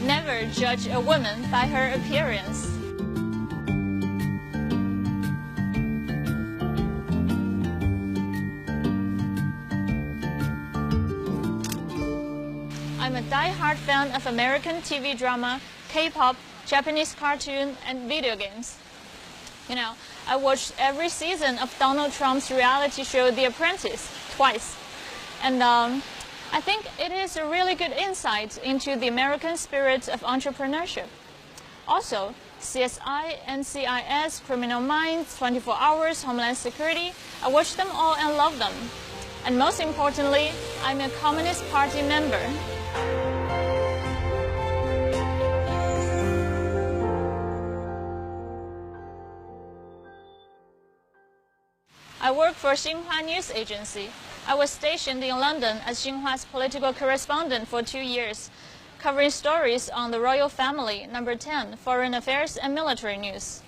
Never judge a woman by her appearance. I'm a die-hard fan of American TV drama, K-pop, Japanese cartoon, and video games. You know, I watched every season of Donald Trump's reality show, The Apprentice, twice. And I think it is a really good insight into the American spirit of entrepreneurship. Also, CSI, NCIS, Criminal Minds, 24 Hours, Homeland Security, I watched them all and love them. And most importantly, I'm a Communist Party member. I work for Xinhua News Agency. I was stationed in London as Xinhua's political correspondent for 2 years, covering stories on the royal family, number 10, foreign affairs and military news.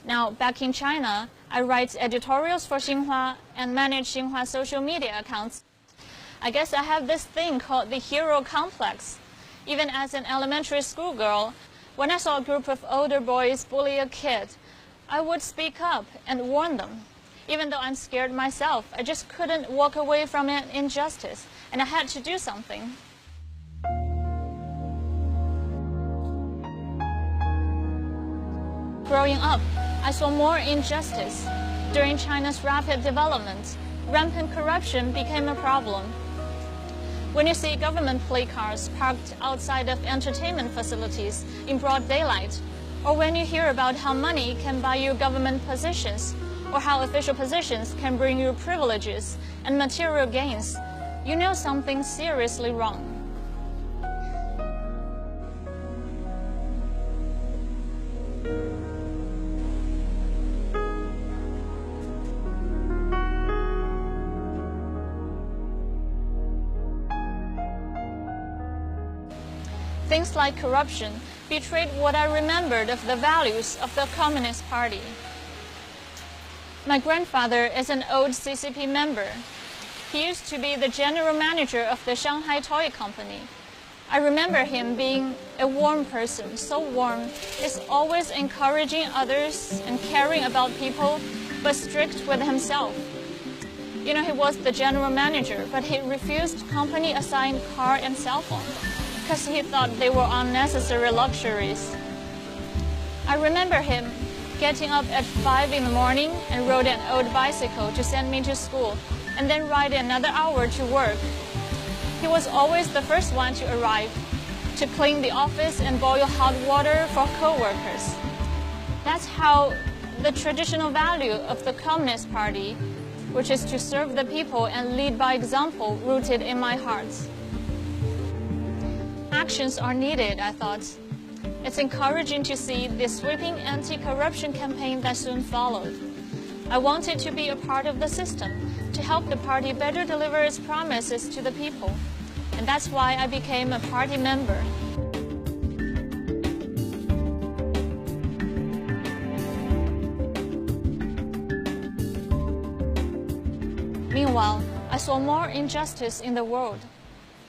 Now, back in China, I write editorials for Xinhua and manage Xinhua social media accounts. I guess I have this thing called the hero complex. Even as an elementary school girl, when I saw a group of older boys bully a kid, I would speak up and warn them. Even though I'm scared myself, I just couldn't walk away from an injustice, and I had to do something. Growing up, I saw more injustice. During China's rapid development, rampant corruption became a problem. When you see government play cars parked outside of entertainment facilities in broad daylight, or when you hear about how money can buy you government positions, or how official positions can bring you privileges and material gains, you know something seriously wrong. Things like corruption betrayed what I remembered of the values of the Communist Party. My grandfather is an old CCP member. He used to be the general manager of the Shanghai Toy Company. I remember him being a warm person, so warm, just always encouraging others and caring about people, but strict with himself. You know, he was the general manager, but he refused company-assigned car and cell phone because he thought they were unnecessary luxuries. I remember him getting up at 5 in the morning and rode an old bicycle to send me to school, and then ride another hour to work. He was always the first one to arrive, to clean the office and boil hot water for co-workers. That's how the traditional value of the Communist Party, which is to serve the people and lead by example, rooted in my heart. Actions are needed, I thought. It's encouraging to see the sweeping anti-corruption campaign that soon followed. I wanted to be a part of the system, to help the party better deliver its promises to the people. And that's why I became a party member. Meanwhile, I saw more injustice in the world.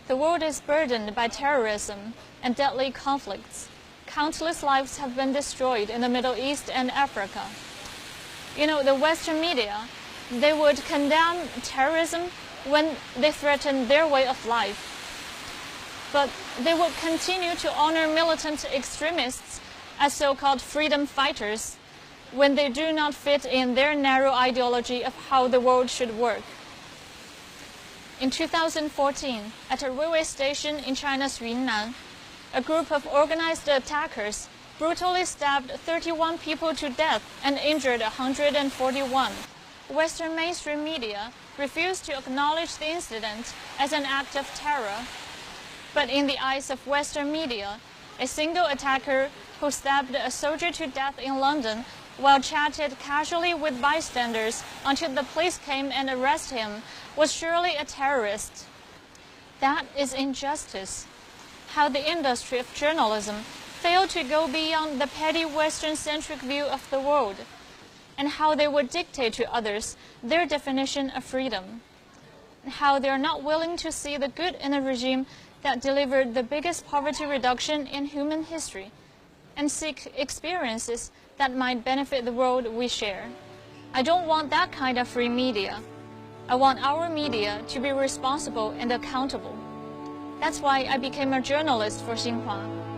The world is burdened by terrorism and deadly conflicts. Countless lives have been destroyed in the Middle East and Africa. You know, the Western media, they would condemn terrorism when they threaten their way of life. But they would continue to honor militant extremists as so-called freedom fighters when they do not fit in their narrow ideology of how the world should work. In 2014, at a railway station in China's Yunnan, a group of organized attackers brutally stabbed 31 people to death and injured 141. Western mainstream media refused to acknowledge the incident as an act of terror. But in the eyes of Western media, a single attacker who stabbed a soldier to death in London while chatted casually with bystanders until the police came and arrested him was surely a terrorist. That is injustice. How the industry of journalism failed to go beyond the petty Western-centric view of the world, and how they would dictate to others their definition of freedom. How they are not willing to see the good in a regime that delivered the biggest poverty reduction in human history, and seek experiences that might benefit the world we share. I don't want that kind of free media. I want our media to be responsible and accountable. That's why I became a journalist for Xinhua.